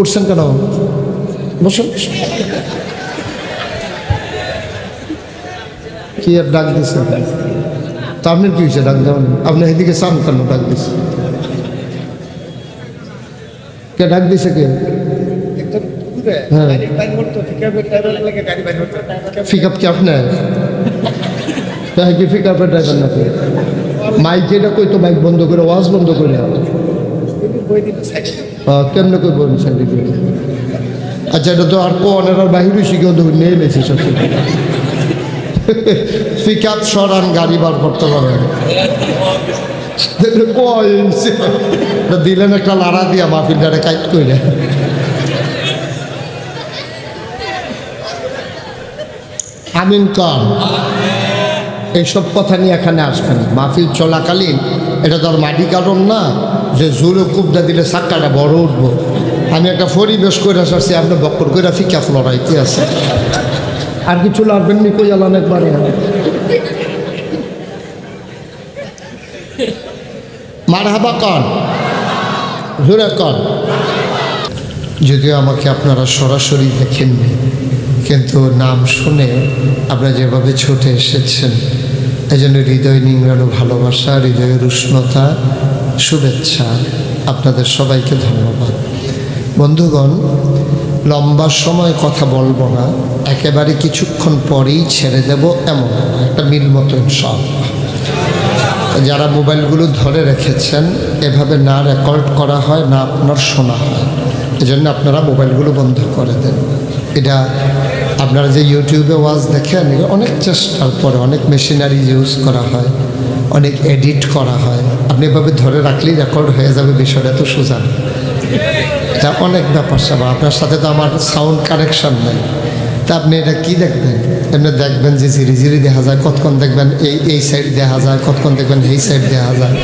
উঠছেন কেন? বসুন। কি আর ডাক দিছে? তা আপনার কি হয়েছে ডাক দেওয়ান? আপনি এদিকে চান কেন ডাক দিছে? কে ডাক দিছে কে? হ্যাঁ, পিকআপ কি আপনার? তাই কি পিকআপের ড্রাইভার নাকি? মাইক এটা কই তো, মাইক বন্ধ করে, ওয়াজ বন্ধ করে। কেমনে কই বলুন সাইডে? আচ্ছা, এটা তো আর কোনের আর বাহির শিখেও তো নিয়ে নিয়েছি সব। পিকআপ সরান, গাড়ি বার করতে পারবেন। দিলেন একটা লাড়া দিয়া মাহফিলটারে কাইট কইরা। আমিন কর। এইসব কথা নিয়ে এখানে আসবেন মাহফিল চলাকালীন। এটা তো আর মাটি কারণ না যে জোরে কুবদা দিলে চাক্কাটা বড় উঠবো। আমি একটা পরিবেশ করে আসছি, আপনি বক্কর করে ফিকাফ লড়াইতে আছে। আর কিছু লাগবেন নি কই আলান একবারে। মারহাবা কর, জোরে কর। যদিও আমাকে আপনারা সরাসরি দেখেননি, কিন্তু নাম শুনে আপনারা যেভাবে ছুটে এসেছেন, এই জন্য হৃদয় নিংড়ানো ভালোবাসা, হৃদয়ের উষ্ণতা, শুভেচ্ছা আপনাদের সবাইকে ধন্যবাদ। বন্ধুগণ, লম্বা সময় কথা বলবো না, একেবারে কিছুক্ষণ পরেই ছেড়ে দেব, এমন একটা মিল মতো ইনশাআল্লাহ। যারা মোবাইলগুলো ধরে রেখেছেন, এভাবে না রেকর্ড করা হয় না আপনার শোনা হয়, এজন্য আপনারা মোবাইলগুলো বন্ধ করে দেন। এটা আপনারা যে ইউটিউবে ওয়াজ দেখেন, অনেক চেষ্টার পরে অনেক মেশিনারি ইউজ করা হয়, অনেক এডিট করা হয়। আপনি এভাবে ধরে রাখলেই রেকর্ড হয়ে যাবে, বিষয়টা তো সোজা না। এটা অনেক ব্যাপার স্যাপার। আপনার সাথে তো আমার সাউন্ড কানেকশান নেই, তা আপনি এটা কী দেখবেন? এমনি দেখবেন যে ঝিরি ঝিরি দেখা যায়, কতক্ষণ দেখবেন এই সাইড দেখা যায়, কতক্ষণ দেখবেন এই সাইড দেখা যায়।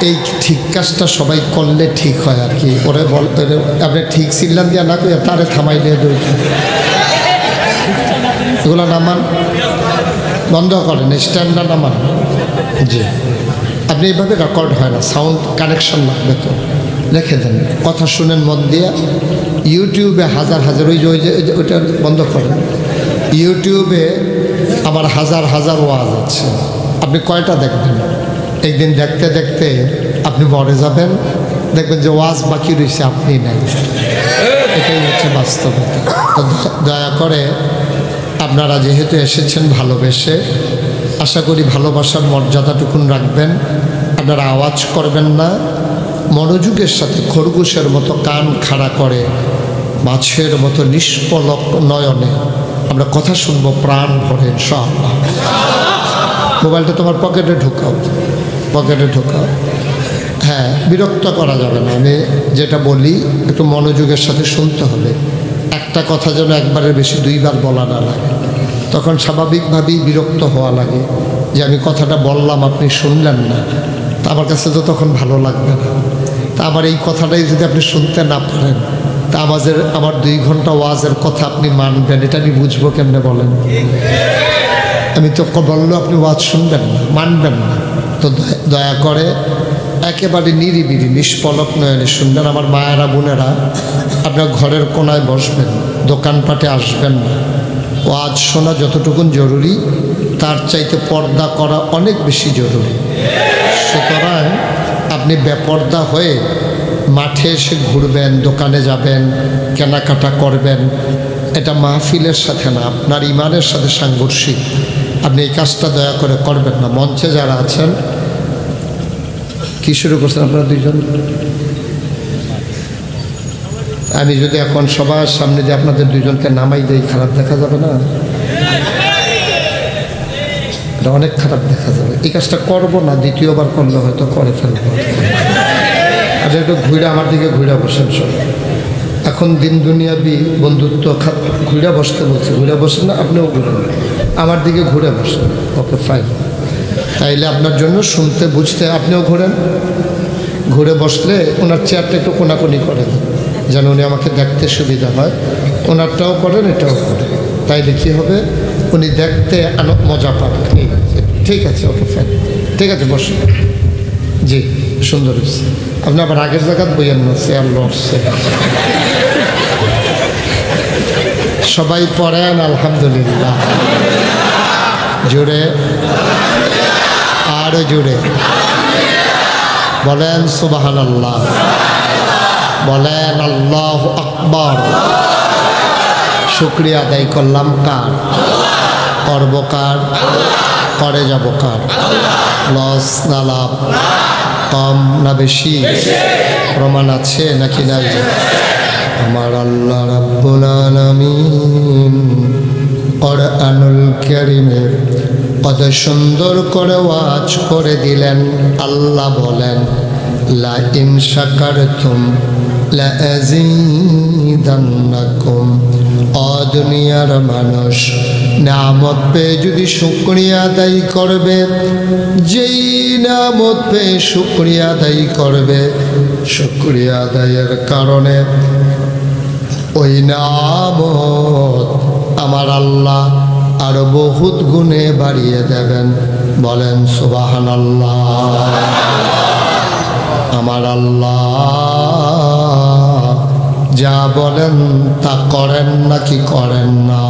এই ঠিক কাজটা সবাই করলে ঠিক হয় আর কি। ওরে বলতে আপনি ঠিক সিগনাল দিয়া না কই তারে থামাই দিয়ে দই, এগুলো নামান, বন্ধ করেন, স্ট্যান্ডটা নামান। জি, আপনি এইভাবে রেকর্ড হয় না, সাউন্ড কানেকশন লাগবে তো রেখে দেন। কথা শুনেন মন দিয়ে। ইউটিউবে হাজার হাজার ওই যে ওইটা বন্ধ করেন। ইউটিউবে আমার হাজার হাজার ওয়াজ আছে, আপনি কয়টা দেখবেন? একদিন দেখতে দেখতে আপনি মরে যাবেন, দেখবেন যে ওয়াজ বাকি রয়েছে আপনি নাই। এটাই হচ্ছে বাস্তবতা। তো দয়া করে আপনারা যেহেতু এসেছেন ভালোবেসে, আশা করি ভালোবাসার মর্যাদাটুকুন রাখবেন। আপনারা আওয়াজ করবেন না, মনোযোগের সাথে খরগোশের মতো কান খাড়া করে মাছের মতো নিষ্পলক নয়নে আমরা কথা শুনবো প্রাণ ভরে ইনশাআল্লাহ। মোবাইলটা তোমার পকেটে ঢোকাও, পকেটে ঢোকাও। হ্যাঁ, বিরক্ত করা যাবে না। আমি যেটা বলি একটু মনোযোগের সাথে শুনতে হবে। একটা কথা যেন একবারের বেশি দুইবার বলা না লাগে, তখন স্বাভাবিকভাবেই বিরক্ত হওয়া লাগে যে আমি কথাটা বললাম আপনি শুনলেন না, তা আমার কাছে তো তখন ভালো লাগবে না। তা আমার এই কথাটাই যদি আপনি শুনতে না পারেন, তা আমার 2 ঘন্টা ওয়াজের কথা আপনি মানবেন, এটা আমি বুঝবো কেমনে বলেন? আমি তো বললো আপনি ওয়াজ শুনবেন না, মানবেন না। তো দয়া করে একেবারে নিরিবিলি নিষ্পলক নয়নে শুনবেন। আমার মায়েরা বোনেরা, আপনার ঘরের কোনায় বসবেন, দোকানপাটে আসবেন না। ওয়াজ শোনা যতটুকুন জরুরি, তার চাইতে পর্দা করা অনেক বেশি জরুরি। সুতরাং আপনি বেপর্দা হয়ে মাঠে এসে ঘুরবেন, দোকানে যাবেন, কেনাকাটা করবেন, এটা মাহফিলের সাথে না, আপনার ইমানের সাথে সাংঘর্ষিক। আপনি এই কাজটা দয়া করে করবেন না। মঞ্চে যারা আছেন, কি শুরু করছেন আপনারা 2 জন? আমি যদি এখন সবার সামনে যে আপনাদের 2 জনকে নামাই দেই, খারাপ দেখা যাবে না? এটা অনেক খারাপ দেখা যাবে। এই কাজটা করবো না, দ্বিতীয়বার করলে হয়তো করে ফেলবো। আর একটু ঘুরে আমার দিকে ঘুরে বসেন সব। এখন দিন দুনিয়াবি বন্ধুত্ব ঘুরে বসতে বলছে, ঘুরে বসেন না, আপনিও ঘুরেন, আমার দিকে ঘুরে বসেন। ওকে, ফাইন। তাইলে আপনার জন্য শুনতে বুঝতে আপনিও ঘুরেন, ঘুরে বসলে ওনার চেয়ারটা একটু কোনাকুনি করেন, যেন উনি আমাকে দেখতে সুবিধা হয়। ওনারটাও করেন, এটাও করেন, তাইলে কী হবে, উনি দেখতে মজা পাবেন। ঠিক আছে, ওকে, ফাইন, ঠিক আছে, বসুন। জি। সুন্দর হয়েছে। আপনি আবার আগের জায়গায় বইয়েন না, চেয়ার লড়ছে। সবাই পড়েন আলহামদুলিল্লাহ জুড়ে, আরো জুড়ে বলেন সুবহানাল্লাহ, বলেন আল্লাহু আকবার। শুকরিয়া আদায় করলাম কার? করব কার? করে যাব কার? লস না লাভ? কম না বেশি? প্রমাণ আছে নাকি নাই? আমার আল্লাহ রাব্বুল আলামিন কুরআনুল কারীমের কত সুন্দর করে ওয়াজ করে দিলেন। আল্লাহ বলেন লা ইন শাকারতুম লা আযীদান্নাকুম। ও দুনিয়ার মানুষ, নিয়ামত পেয়ে যদি শুকরিয়া আদায় করবে, যেই নিয়ামত পেয়ে শুকরিয়া আদায় করবে, শুকরিয়া আদায়ের কারণে ওই নিয়ামত আমার আল্লাহ আরো বহুত গুণে বাড়িয়ে দেবেন। বলেন সুবহানাল্লাহ। আমার আল্লাহ যা বলেন তা করেন নাকি করেন না?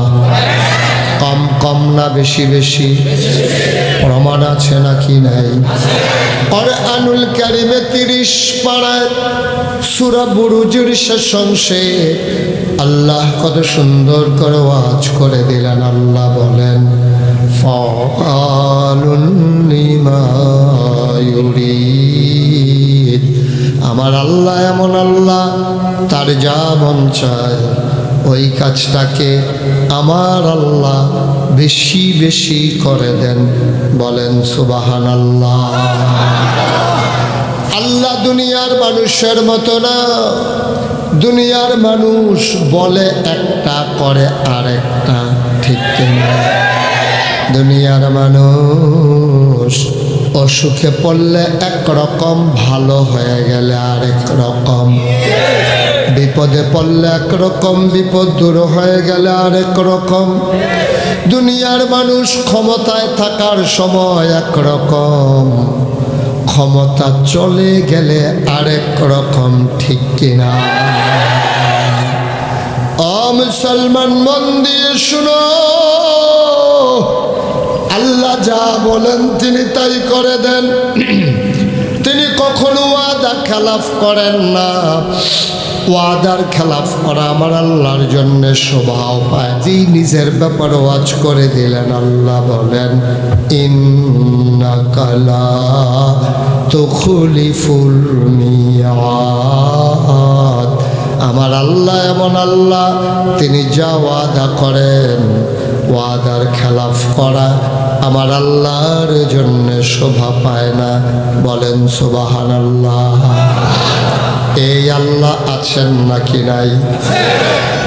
কম কম না বেশি বেশি? প্রমাণ আছে নাকি নাই? কুরআনুল কারীমে 30 পারায় সূরা বুরুজের শেষ অংশে আল্লাহ কত সুন্দর করে ওয়াজ করে দিলেন। আল্লাহ বলেন ফাআলুন লিমা ইউরিদ। আমার আল্লাহ এমন আল্লাহ, তার যা মন চায় ওই কাজটাকে আমার আল্লাহ বেশি বেশি করে দেন। বলেন সুবহানাল্লাহ। আল্লাহ দুনিয়ার মানুষের মতো না। দুনিয়ার মানুষ বলে একটা করে আরেকটা, ঠিক কিনা? দুনিয়ার মানুষ অসুখে পড়লে একরকম, ভালো হয়ে গেলে আরেক রকম, বিপদে পড়লে একরকম, বিপদ দূর হয়ে গেলে আরেক রকম। দুনিয়ার মানুষ ক্ষমতায় থাকার সময় একরকম, ক্ষমতা চলে গেলে আরেক রকম, ঠিক কিনা? মুসলমান মন দিয়ে শুনো, আল্লাহ যা বলেন তিনি তাই করে দেন। তিনি কখনো ওয়াদা খেলাফ করেন না। ওয়াদার খেলাফ করা আমার আল্লাহর জন্য স্বভাব পায়। যেই নিজের ব্যাপারে ওয়াজ করে দিলেন, আল্লাহ বলেন ইন্নাকা লা তুখলিফুল মিয়াদ। আমার আল্লাহ এমন আল্লাহ, তিনি যা ওয়াদা করেন, ওয়াদার খেলাফ করা আমার আল্লাহর জন্য শোভা পায় না। বলেন সুবহানাল্লাহ। এই আল্লাহ আছেন নাকি নাই?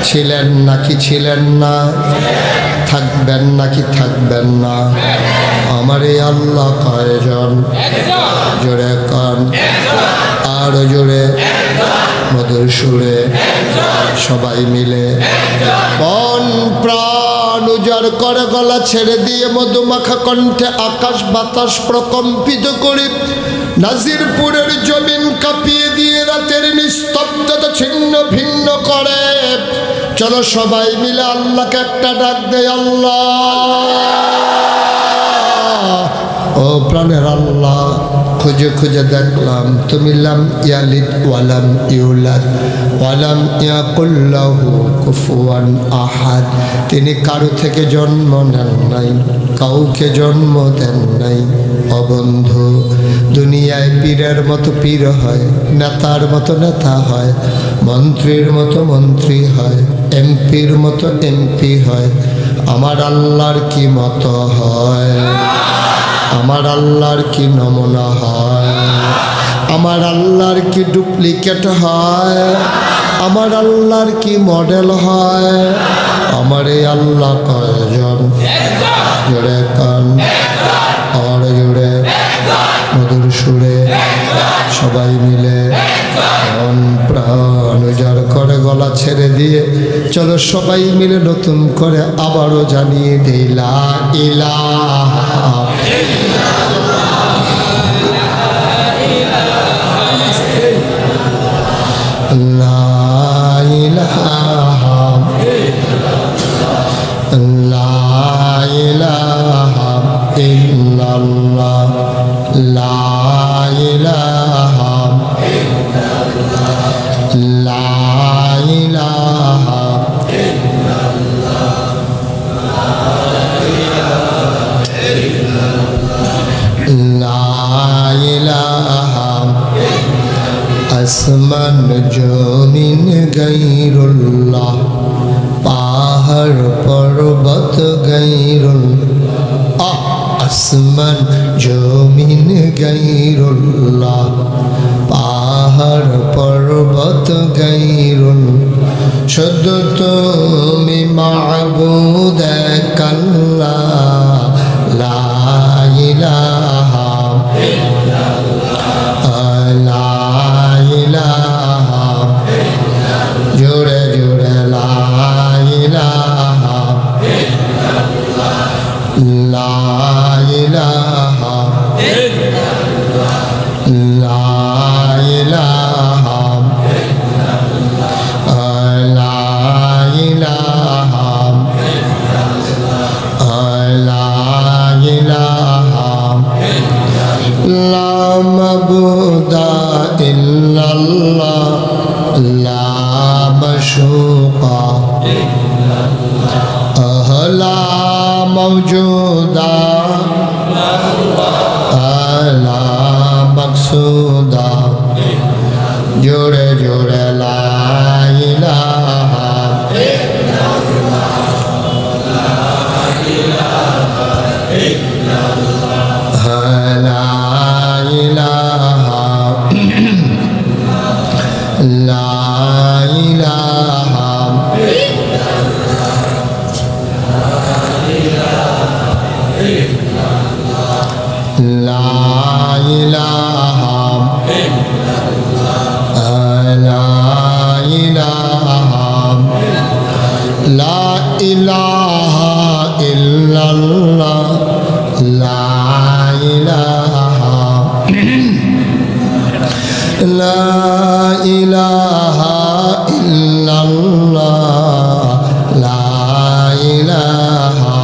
ছিলেন নাকি ছিলেন না? থাকবেন নাকি থাকবেন না? আমার এই আল্লাহ কয়জন? জোরে কান, আরো জোরে, মধুর সুরে, সবাই মিলে মন প্রাণ উজাড় করে গলা ছেড়ে দিয়ে মধুমাখা কণ্ঠে আকাশ বাতাস প্রকম্পিত করে নাজিরপুরের জমিন কাঁপিয়ে দিয়ে রাতের নিস্তব্ধতা ছিন্ন ভিন্ন করে। চলো সবাই মিলে আল্লাহকে একটা ডাক দেয়, আল্লাহ। ও প্রাণের আল্লাহ, খুঁজে খুঁজে দেখলাম তুমি লাম ইয়ালিদ ওয়ালাম ইউলাদ ওয়ালাম ইয়াকুল লাহু কুফুয়ান আহাদ। তিনি কারো থেকে জন্ম নেন নাই, কাউকে জন্ম দেন নাই। ও বন্ধু, দুনিয়ায় পীরের মতো পীর হয়, নেতার মতো নেতা হয়, মন্ত্রীর মতো মন্ত্রী হয়, এমপির মতো এমপি হয়। আমার আল্লাহর কি মতো হয়? আমার আল্লাহর কি নমুনা হয়? আমার আল্লাহর কি ডুপ্লিকেট হয়? আমার আল্লাহর কি মডেল হয়? আমার এই আল্লাহ কয়জন? জোরে কান, আর জোরে, মধুর সুরে, সবাই মিলে মন প্রাণ উজাড় করে গলা ছেড়ে দিয়ে চলো সবাই মিলে নতুন করে আবারও জানিয়ে দিই লা ইলাহা ইল্লাল্লাহ। আসমান জমিন গায়রুল্লাহ, পাহাড় পর্বত গায়রুল্লাহ। আসমান জমিন গায়রুল্লাহ, পাহাড় পর্বত গায়রুল্লাহ। শুধু তুমি মাবুদ এক আল্লাহ, লা ইলাহা লা ইলাহা, জোরে জোরে লা ইলাহা লা ইলাহা লা ইলাহা লা ইলাহা লা ইলাহা লা মাবুদা ইল্লাল্লাহ, লা মাশুকা লা মাওজুদা লা মাকসুদা, জোরে জোরে লা ইলাহা লা ইলাহা লা ইলাহা লা ইলাহা লা ইলাহা লা ইলাহা ইল্লাল্লাহ, লা ইলাহা লা ইলাহা ইল্লাল্লাহ, লা ইলাহা,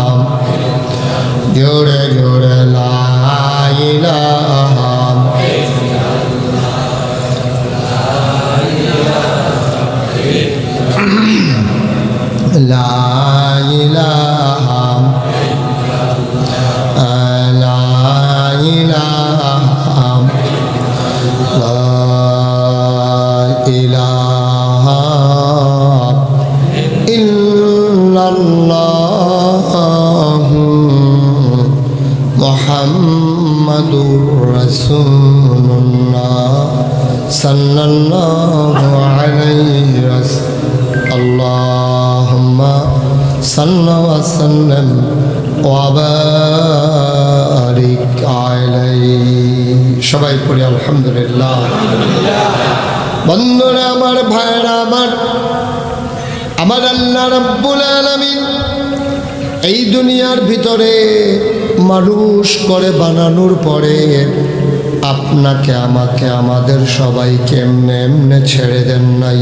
জোরে জোরে লা ইলাহা লা ইলাহা লা ইলাহা লা ইলাহা ইল্লাল্লাহ মুহাম্মাদুর রাসূলুল্লাহ সাল্লাল্লাহু আলাইহি ওয়াসাল্লাম। আল্লাহুম্মা সাল্লি ওয়া সাল্লিম ওয়া বারিক আলাইহি। সবাই পড়ি আলহামদুলিল্লাহ। বন্ধুরা আমার, ভাইরা আমার, আমার আল্লাহ রাব্বুল আলামিন এই দুনিয়ার ভিতরে মানুষ করে বানানোর পরে আপনাকে আমাকে আমাদের সবাইকে এমনে এমনে ছেড়ে দেন নাই।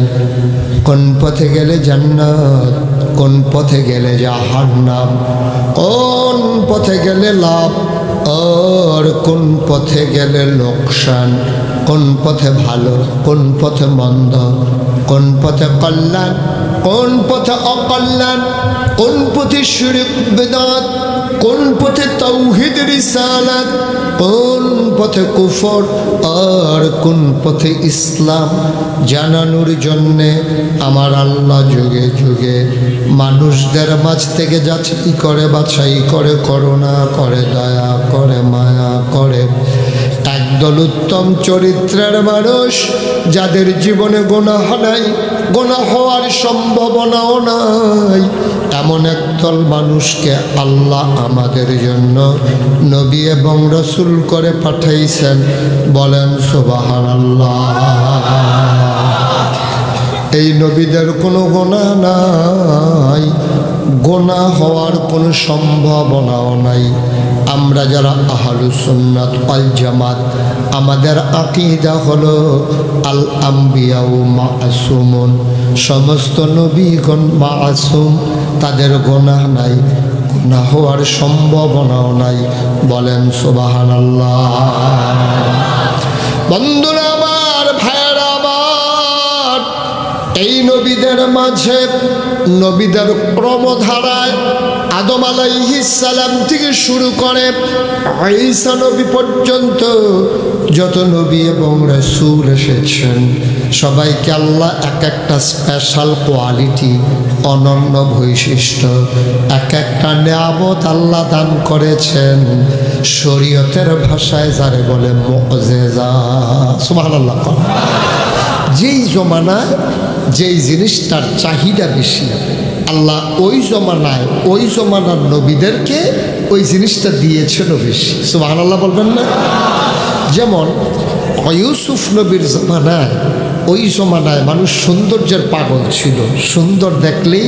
কোন পথে গেলে জান্নাত, কোন পথে গেলে জাহান্নাম, কোন পথে গেলে লাভ আর কোন পথে গেলে লোকসান, কোন পথে ভালো, কোন পথে মন্দ, কোন পথে কল্যাণ, কোন পথে অকল্যাণ, কোন পথে শিরক বিদআত, কোন পথে তাওহীদ রিসালাত, কোন পথে কুফর আর কোন পথে ইসলাম জানানোর জন্যে আমার আল্লাহ যুগে যুগে মানুষদের মাঝ থেকে যাচাই করে, বাছাই করে, করুণা করে, দয়া করে, মায়া করে একদল উত্তম চরিত্রের মানুষ যাদের জীবনে গুনাহ নাই, গুনাহ হওয়ার সম্ভাবনাও নাই, এমন একদল মানুষকে আল্লাহ আমাদের জন্য নবী এবং রসুল করে পাঠাইছেন। বলেন সুবহানাল্লাহ। এই নবীদের কোনো গুনাহ নাই, গুনাহ হওয়ার কোনো সম্ভাবনাও নাই। আমরা যারা আহলুস সুন্নাত ওয়াল জামাত, আমাদের আকীদা হলো আল আম্বিয়াউ মাসুমুন, সমস্ত নবীগণ মাসুম, তাদের গুনাহ নাই, গুনাহ হওয়ার সম্ভাবনাও নাই। বলেন সুবহানাল্লাহ। বন্ধুরা আমার, ভাইয়েরা আমার, এই নবীদের নবীদের মাঝে নবীদের ক্রমধারায় আদম আলাইহিস সালাম থেকে শুরু করে ঈসা নবী পর্যন্ত যত নবী এবং রাসূল এসেছেন সবাইকে আল্লাহ এক একটা স্পেশাল কোয়ালিটি, অনন্য বৈশিষ্ট্য, এক একটা নিয়ামত আল্লাহ দান করেছেন। শরীয়তের ভাষায় যারে বলে মুআজিজা। সুবহানাল্লাহ। যেই জমানায় যেই জিনিসটার চাহিদা বেশি, আল্লাহ ওই জমানায় ওই জমানার নবীদেরকে ওই জিনিসটা দিয়েছিল বেশি। সুবহানাল্লাহ বলবেন না? যেমন ইউসুফ নবীর জমানায় ওই জমানায় মানুষ সৌন্দর্যের পাগল ছিল। সুন্দর দেখলেই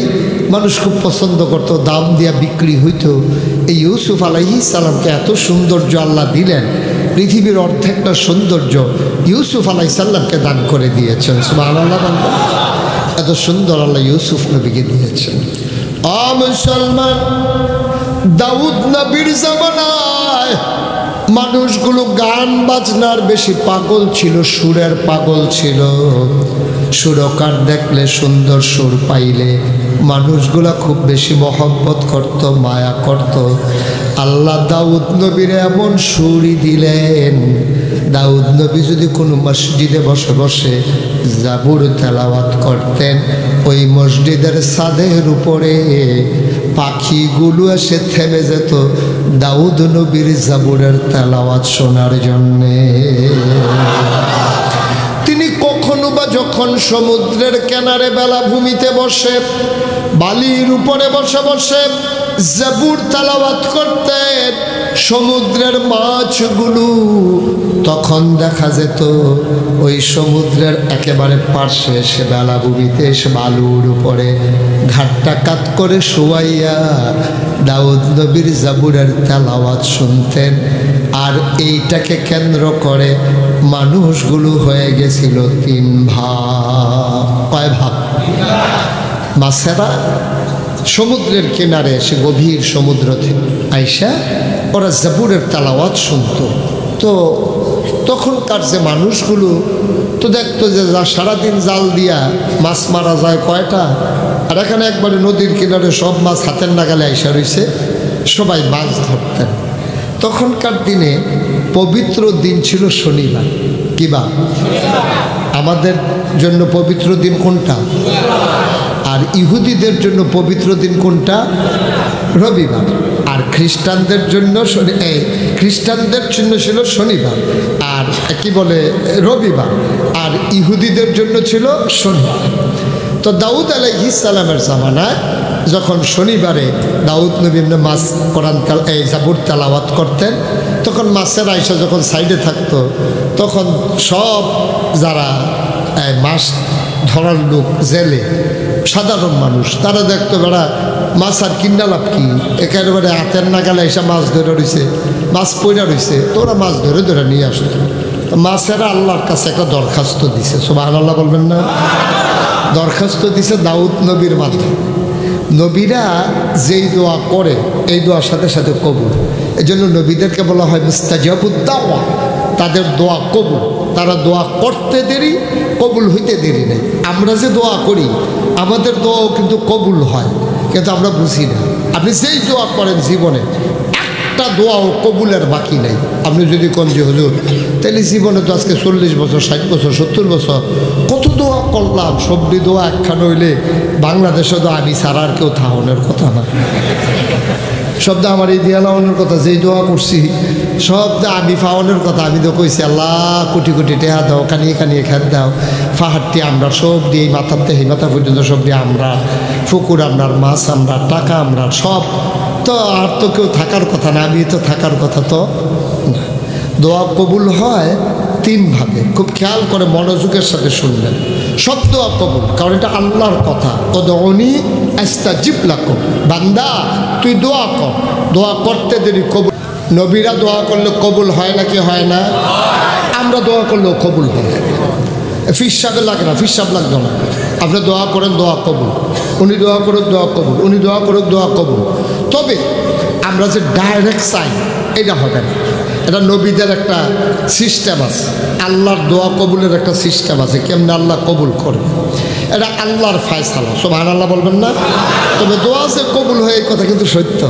মানুষ খুব পছন্দ করত, দাম দিয়া বিক্রি হইতো। এই ইউসুফ আলাইহিস সালামকে এত সৌন্দর্য আল্লাহ দিলেন, পৃথিবীর অর্ধেকটা সৌন্দর্য ইউসুফ আলাইহিস সালামকে দান করে দিয়েছেন। সুবহানাল্লাহ। এত সুন্দর আল্লাহ ইউসুফ নবীকে দিয়েছেন। মুসলমান, দাউদ নবীর জামানায় মানুষগুলো গান বাজনার বেশি পাগল ছিল, সুরের পাগল ছিল। সুরকার দেখলে, সুন্দর সুর পাইলে মানুষগুলা খুব বেশি মহব্বত করত, মায়া করত। আল্লাহ দাউদ নবীর এমন সুরই দিলেন, দাউদ নবী যদি কোনো মসজিদে বসে বসে জাবুর তেলাওয়াত করতেন, ওই মসজিদের ছাদের উপরে পাখিগুলো এসে থেমে যেত দাউদ নবীর জাবুরের তেলাওয়াত শোনার জন্যে। তিনি কখনো বা যখন সমুদ্রের কিনারে বেলাভূমিতে বসে বালির উপরে বসে বসে জাবুর তেলাওয়াত করতেন, সমুদ্রের মাছগুলো তখন দেখা যেত ওই সমুদ্রের একেবারে পার্শ্বে এসে বেলাভূমিতে এসে বালুর উপরে ঘাটটা কাত করে শোয়াইয়া দাউদ নবীর জাবুরের তেলাওয়াত শুনতেন। আর এইটাকে কেন্দ্র করে মানুষগুলো হয়ে গেছিল তিন ভাগ। কয় ভাগ? মাছেরা সমুদ্রের কিনারে এসে গভীর সমুদ্র থেকে আইসা ওরা জাবুরের তেলাওয়াত শুনত। তো তখনকার যে মানুষগুলো তো দেখতো যে সারাদিন জাল দিয়া মাছ মারা যায় কয়টা, আর এখানে একবারে নদীর কিনারে সব মাছ হাতের নাগালে আইসা রয়েছে, সবাই মাছ ধরতেন। তখনকার দিনে পবিত্র দিন ছিল শনিবার। কিবা আমাদের জন্য পবিত্র দিন কোনটা? আর ইহুদিদের জন্য পবিত্র দিন কোনটা? রবিবার। আর খ্রিস্টানদের জন্য খ্রিস্টানদের জন্য ছিল শনিবার, আর কি বলে রবিবার, আর ইহুদিদের জন্য ছিল শনিবার। তো দাউদ আলাইহিস সালামের জামানায় যখন শনিবারে দাউদ নবী মাছ কোরআন জাবুর তেলাওয়াত করতেন, তখন মাছের আইসা যখন সাইডে থাকতো, তখন সব যারা মাছ ধরার লোক, জেলে সাধারণ মানুষ, তারা দেখতো বেড়া মাছ আর কিনা লাভ কি, একেবারে হাতের নাগালে এসে মাছ ধরে রয়েছে, মাছ পইরা রয়েছে, তো ওরা মাছ ধরে ধরে নিয়ে আসতো। মাছেরা আল্লাহর কাছে একটা দরখাস্ত দিছে। সুবহানাল্লাহ বলবেন না? দরখাস্ত দিছে দাউদ নবীর মাধ্যমে। নবীরা যেই দোয়া করে এই দোয়ার সাথে সাথে কবুল। এই জন্য নবীদেরকে বলা হয় মুস্তাজাবুদ দাওয়া, তাদের দোয়া কবুল। তারা দোয়া করতে দেরি, কবুল হইতে দেরি নেই। আমরা যে দোয়া করি আমাদের দোয়াও কিন্তু কবুল হয়, কিন্তু আমরা বুঝি না। আপনি যেই দোয়া করেন জীবনে একটা দোয়াও কবুলের বাকি নেই। আপনি যদি কোন যে হুজুর তাহলে জীবনে তো আজকে 40 বছর, 60 বছর, 70 বছর কত দোয়া করলাম, সবটি দোয়া একখান হইলে বাংলাদেশে তো আমি ছাড়া আর কেউ থাহনের কথা না। শব্দ আমার এই দিয়া লাউনের কথা, যেই দোয়া করছি শব্দ আমি ফাওয়ানের কথা। আমি তো কইছি আল্লাহ কোটি কোটি টেহা দাও, কানিয়ে কানিয়ে খেত দাও, ফাহারটি আমরা সব দিয়ে মাথার থেকে মাথা পর্যন্ত সব দিয়ে আমরা, পুকুর আমরার, মাছ আমরা, টাকা আমরা সব। তো আর তো কেউ থাকার কথা না, আমি তো থাকার কথা তো না। দোয়া কবুল হয় তিনভাবে, খুব খেয়াল করে মনোযোগের সাথে শুনবেন। সব দোয়া কবুল, কারণ এটা আল্লাহর কথা। উদউনি আস্তাজিব লাকুম, বান্দা তুই দোয়া কর, দোয়া করতে দেরি কবুল। নবীরা দোয়া করলে কবুল হয় নাকি হয় না? আমরা দোয়া করলেও কবুল হয়। ফিসাবে লাগে না, ফিসাব লাগবে না। আপনি দোয়া করেন, দোয়া কবুল। উনি দোয়া করুক, দোয়া কবুল। উনি দোয়া করুক, দোয়া কবুল। তবে আমরা যে ডাইরেক্ট চাই এটা হবে না। এটা নবীদের একটা সিস্টেম আছে, আল্লাহর দোয়া কবুলের একটা সিস্টেম আছে, কেমনে আল্লাহ কবুল করবে এটা আল্লাহর ফায়সালা। সুবহানাল্লাহ বলবেন না? তবে দোয়া যে কবুল হয় এই কথা কিন্তু সত্য।